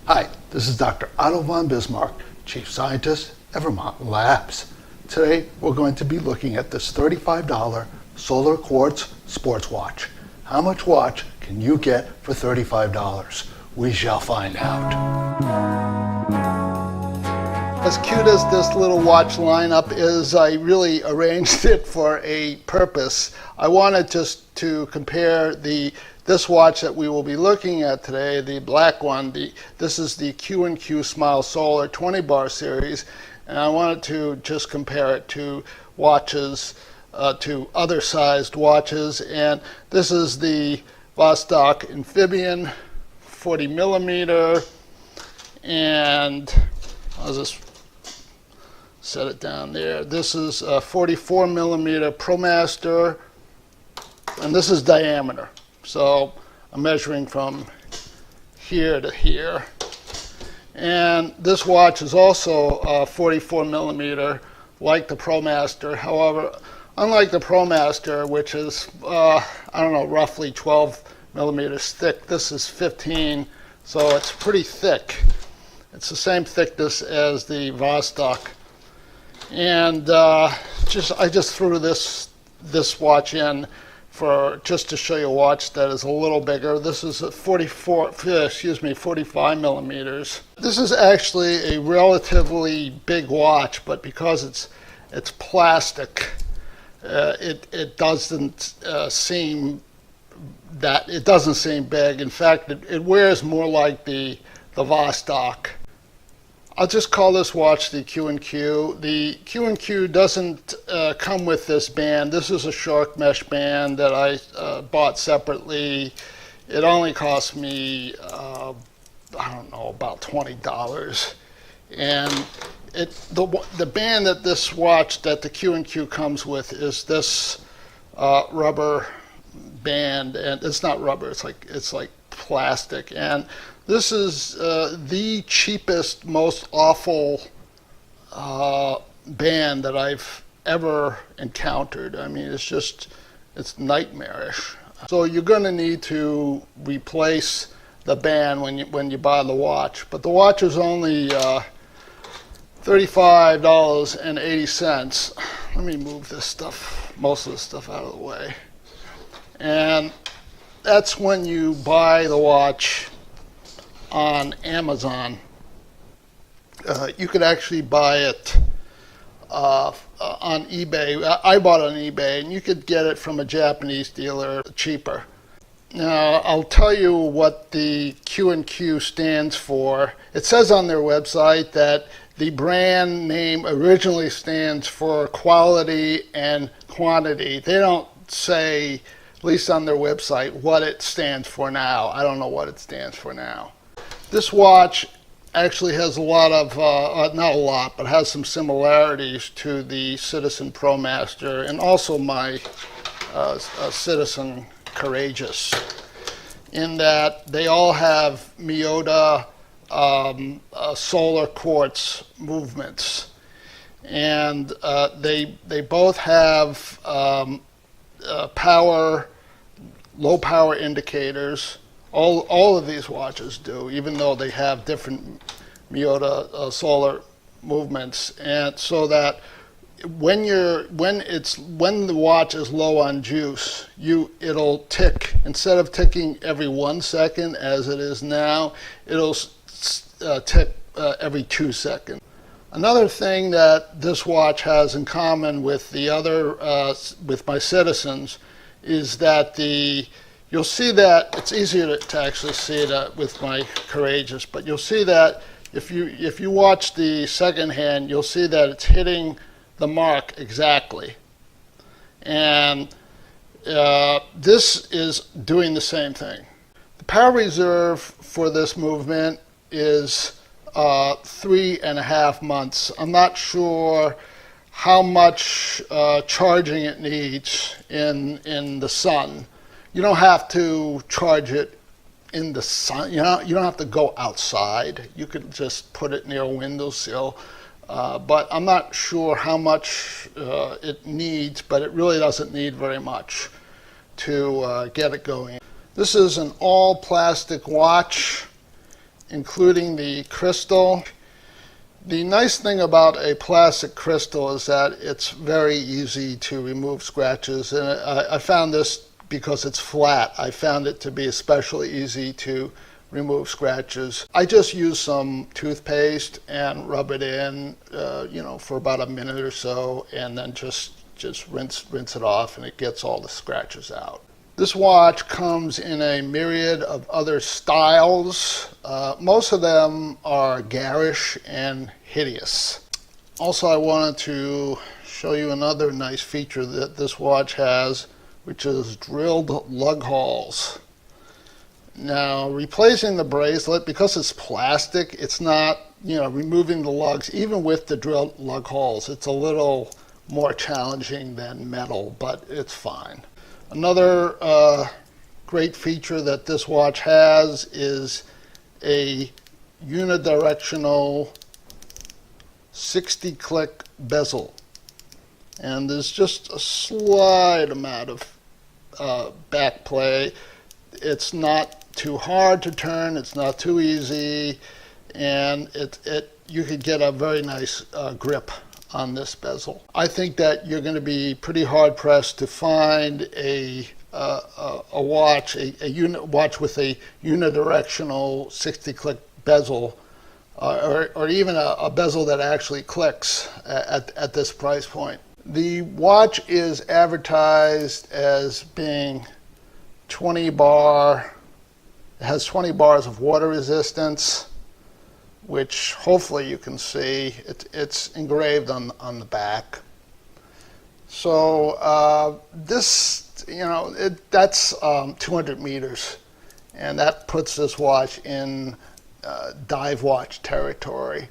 Hi, this is Dr. Otto von Bismarck, Chief Scientist at Vermont Labs. Today we're going to be looking at this $35 solar quartz sports watch. How much watch can you get for $35? We shall find out. As cute as this little watch lineup is, I really arranged it for a purpose. I wanted just to compare this watch that we will be looking at today, the black one. This is the Q&Q SmileSolar 20 bar series, and I wanted to just compare it to watches, to other sized watches. And this is the Vostok Amphibian 40 millimeter, and I'll just set it down there. This is a 44 millimeter ProMaster, and this is diameter. So I'm measuring from here to here. And this watch is also 44 millimeter, like the ProMaster. However, unlike the ProMaster, which is, I don't know, roughly 12 millimeters thick, this is 15, so it's pretty thick. It's the same thickness as the Vostok. And I just threw this watch in just to show you a watch that is a little bigger. This is a 45 millimeters. This is actually a relatively big watch, but because it's plastic, it doesn't seem big. In fact, it wears more like the Vostok. I'll just call this watch the Q&Q. The Q&Q doesn't come with this band. This is a shark mesh band that I bought separately. It only cost me, I don't know, about $20. And the band that this watch, that the Q&Q comes with, is this rubber band, and it's not rubber. It's like plastic. And this is the cheapest, most awful band that I've ever encountered. I mean, it's nightmarish. So you're going to need to replace the band when you buy the watch. But the watch is only $35.80. Let me move most of this stuff out of the way. And that's when you buy the watch on Amazon. You could actually buy it on eBay. I bought it on eBay, and you could get it from a Japanese dealer cheaper. Now, I'll tell you what the Q&Q stands for. It says on their website that the brand name originally stands for quality and quantity. They don't say, at least on their website, what it stands for now. I don't know what it stands for now. This watch actually has a lot of, not a lot, but has some similarities to the Citizen ProMaster and also my Citizen Courageous, in that they all have Miyota solar quartz movements. And they both have low power indicators. All of these watches do, even though they have different Miyota solar movements. And so that when the watch is low on juice, it'll tick. Instead of ticking every 1 second as it is now, it'll tick every 2 seconds. Another thing that this watch has in common with the other, with my Citizens, is that you'll see that it's easier to actually see it with my Courageous, but you'll see that if you watch the second hand, you'll see that it's hitting the mark exactly. And this is doing the same thing. The power reserve for this movement is 3.5 months. I'm not sure how much charging it needs in the sun. You don't have to charge it in the sun. You don't have to go outside. You could just put it near a windowsill. But I'm not sure how much it needs, but it really doesn't need very much to get it going. This is an all plastic watch, including the crystal. The nice thing about a plastic crystal is that it's very easy to remove scratches, and I found this because it's flat. I found it to be especially easy to remove scratches. I just use some toothpaste and rub it in, for about a minute or so, and then just rinse it off, and it gets all the scratches out. This watch comes in a myriad of other styles. Most of them are garish and hideous. Also, I wanted to show you another nice feature that this watch has, which is drilled lug holes. Now, replacing the bracelet, because it's plastic, it's not, removing the lugs, even with the drilled lug holes. It's a little more challenging than metal, but it's fine. Another great feature that this watch has is a unidirectional 60-click bezel. And there's just a slight amount of back play. It's not too hard to turn, it's not too easy, and you could get a very nice grip on this bezel. I think that you're going to be pretty hard pressed to find a watch with a unidirectional 60-click bezel, or even a bezel that actually clicks at this price point. The watch is advertised as being 20 bar. It has 20 bars of water resistance, which hopefully you can see. It's engraved on the back. So that's 200 meters, and that puts this watch in dive watch territory.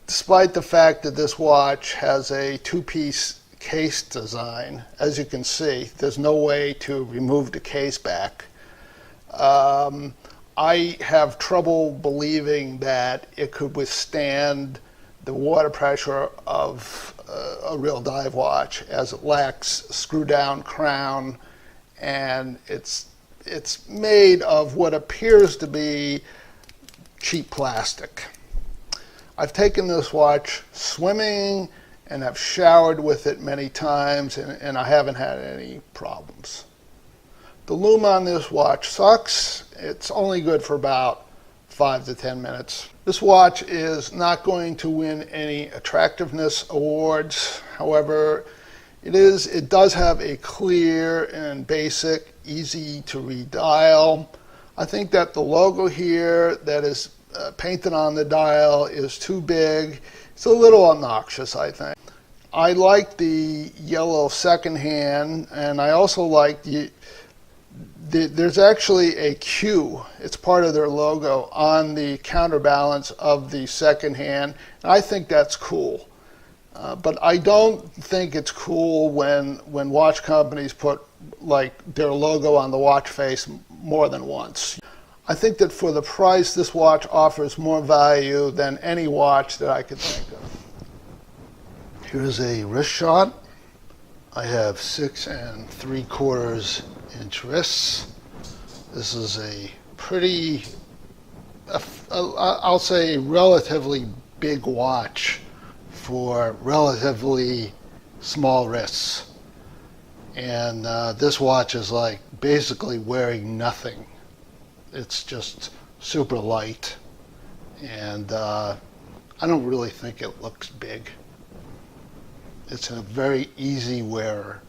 Despite the fact that this watch has a two-piece case design, as you can see, there's no way to remove the case back. I have trouble believing that it could withstand the water pressure of a real dive watch, as it lacks screw-down crown, and it's made of what appears to be cheap plastic. I've taken this watch swimming and I've showered with it many times, and I haven't had any problems. The lume on this watch sucks. It's only good for about 5 to 10 minutes. This watch is not going to win any attractiveness awards. However, it does have a clear and basic, easy to read dial. I think that the logo here that is painted on the dial is too big. It's a little obnoxious, I think. I like the yellow second hand, and I also like there's actually a Q, it's part of their logo, on the counterbalance of the second hand. And I think that's cool. But I don't think it's cool when watch companies put their logo on the watch face more than once. I think that for the price, this watch offers more value than any watch that I could think of. Here's a wrist shot. I have 6 3/4 inch wrists. This is a pretty, I'll say, relatively big watch for relatively small wrists. And this watch is like basically wearing nothing. It's just super light, and I don't really think it looks big. It's a very easy wearer.